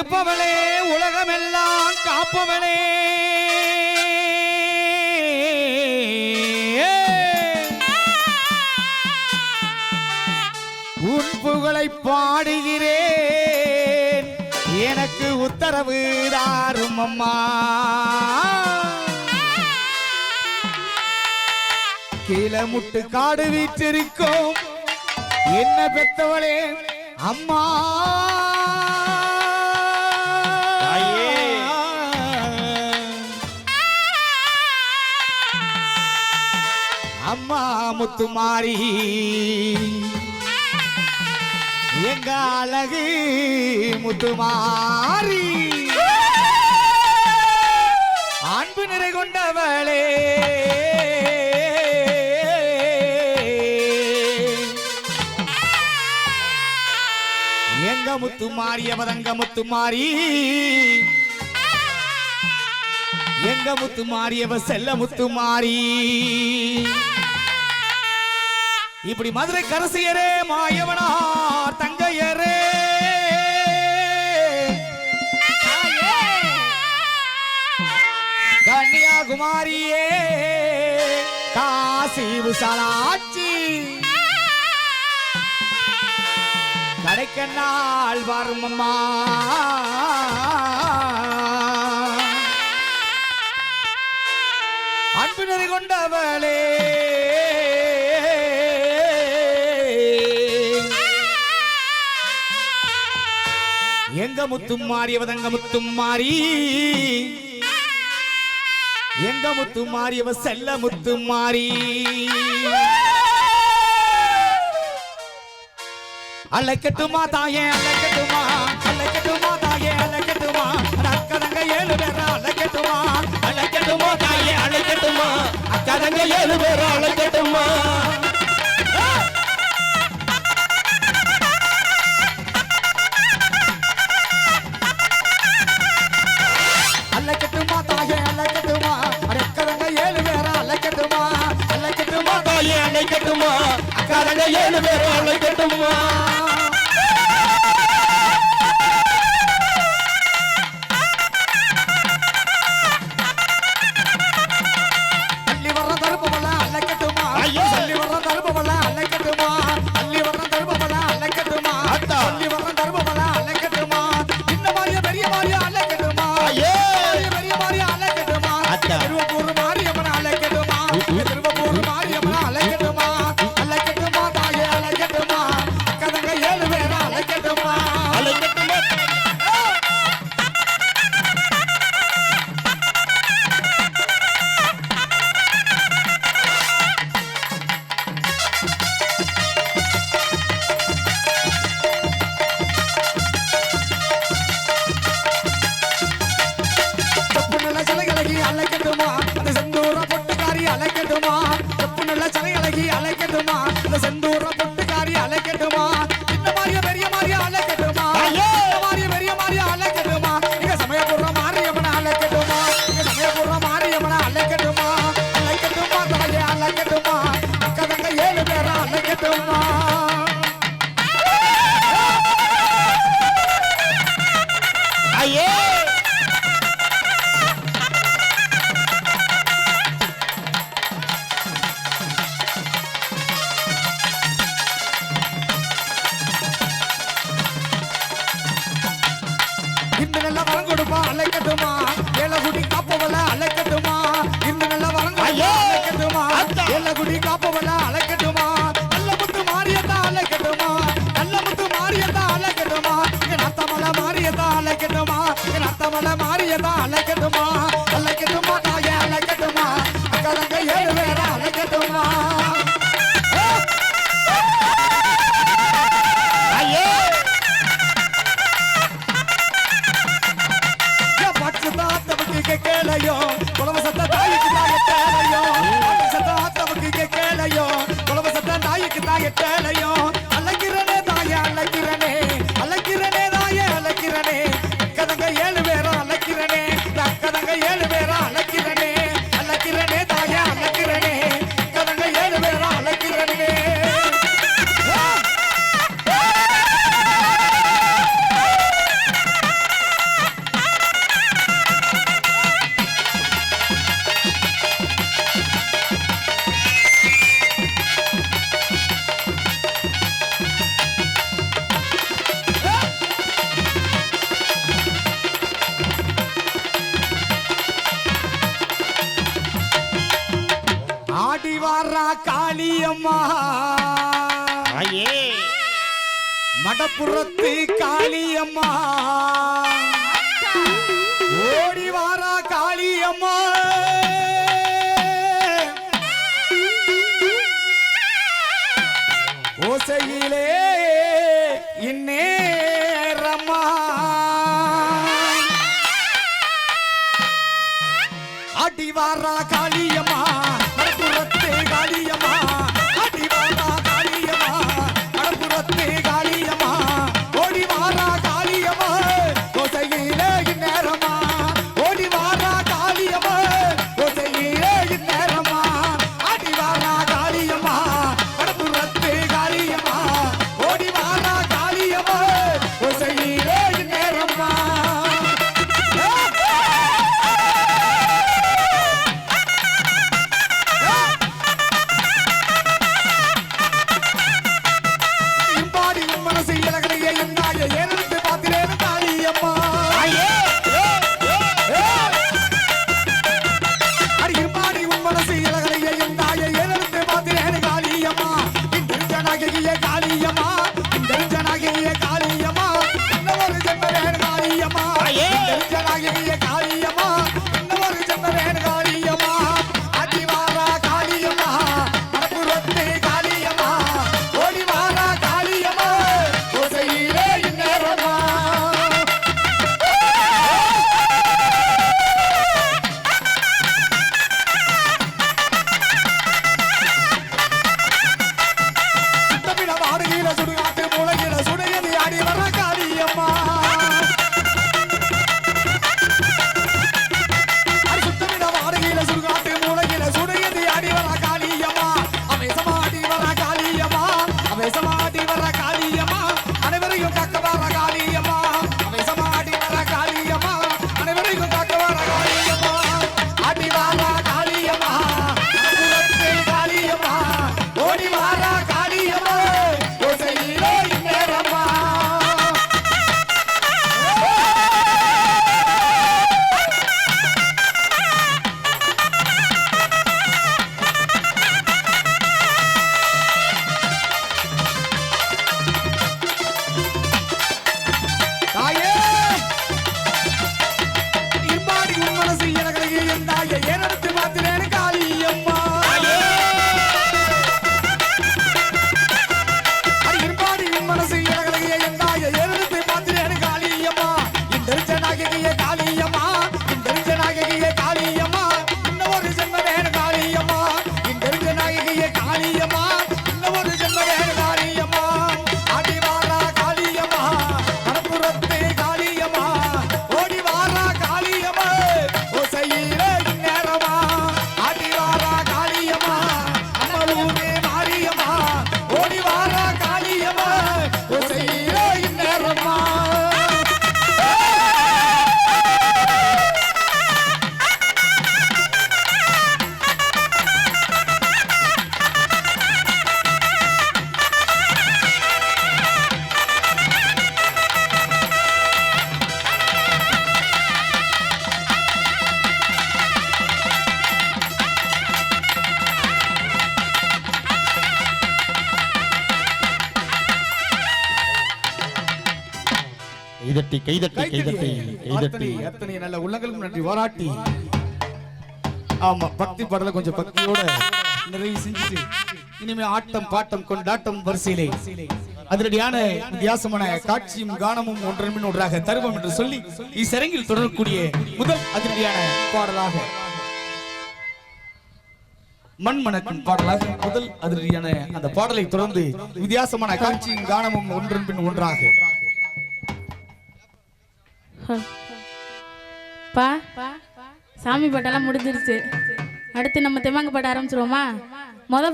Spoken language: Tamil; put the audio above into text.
பாதுகாப்பவளே உலகமெல்லாம் காப்பவளே உன் புகழை பாடுகிறேன் எனக்கு உத்தரவு தாரும் அம்மா கீழமுட்டு காடு வீற்றிருக்கும் என்ன பெத்தவளே அம்மா அம்மா முத்துமாரி எங்க அழகு முத்துமாரி அன்பு நிறை கொண்டவளே எங்க முத்துமாரி அவதங்க முத்துமாரி எங்க முத்துமாரி அவ செல்ல முத்துமாரி இப்படி மதுரை கரசியரே மாயவனார் தங்கையரே கன்னியாகுமாரியே காசி விசாலாட்சி கடைக்கண்ணால் வரும் அம்மா அன்பு நெறி கொண்டவளே எங்க முத்தும் மாறியவதங்க முத்தும் மாறி எங்க முத்தும் மாறியவ செல்ல முத்தும் மாறி அழைக்கட்டுமா தாயே அழைக்கட்டுமா அழைக்கட்டுமா தாயே அழைக்கட்டுமா அக்கதங்க 7 பேரா அழைக்கட்டுமா அழைக்கட்டுமா தாயே அழைக்கட்டுமா அக்கதங்க 7 பேரா அழைக்கட்டுமா அழைக்கட்டுமா தாயே அழைக்கட்டுமா அக்கதங்க 7 பேரா அழைக்கட்டுமா அழைக்கட்டுமா தாயே அழைக்கட்டுமா அக்கதங்க 7 பேரா அழைக்கட்டுமா காளியம்மா மடப்புறத்து காளியம்மா ஓடி வாரா காளியம்மா ஓசையிலே இந்நேரம்மா ஆடி வாரா காளியம்மா மடப்புறத்து காளியம்மா ஆடி வாரா காளியம்மா மடப்புறத்து காளியம்மா ஓடி வாரா காளியம்மா ஓசையிலே இந்நேரம்மா ஓடி வாரா காளியம்மா ஓசையிலே இந்நேரம்மா ஆடி வாரா காளியம்மா மடப்புறத்து காளியம்மா ஓடி வாரா காளியம்மா ஓசையிலே இந்நேரம்மா கைதட்டி கைதட்டி கைதட்டி கைதட்டி எத்தனை நல்ல உள்ளங்களுக்கும் நன்றி பாராட்டி. ஆமா, பக்தி பாடல கொஞ்சம் பக்தியோட நிறைய செஞ்சுட்டு இனிமே ஆட்டம் பாட்டம் கொண்டாட்டம் வரிசையிலே அதிரடியான வித்தியாசமான காட்சியும் கானமும் ஒன்றன் ஒன்றாக தருவோம் என்று சொல்லி இச்சரங்கில் தொடரக்கூடிய முதல் அதிரடியான பாடலாக மண்மணக்கும் பாடலாக முதல் அதிரடியான அந்த பாடலை தொடர்ந்து வித்தியாசமான காட்சியும் கானமும் ஒன்றன் பின் ஒன்றாக. பா சாமி பாட்டெல்லாம் முடிஞ்சிருச்சு. அடுத்து நம்ம தெம்மாங்க பாட்ட ஆரம்பிச்சிருவோமா?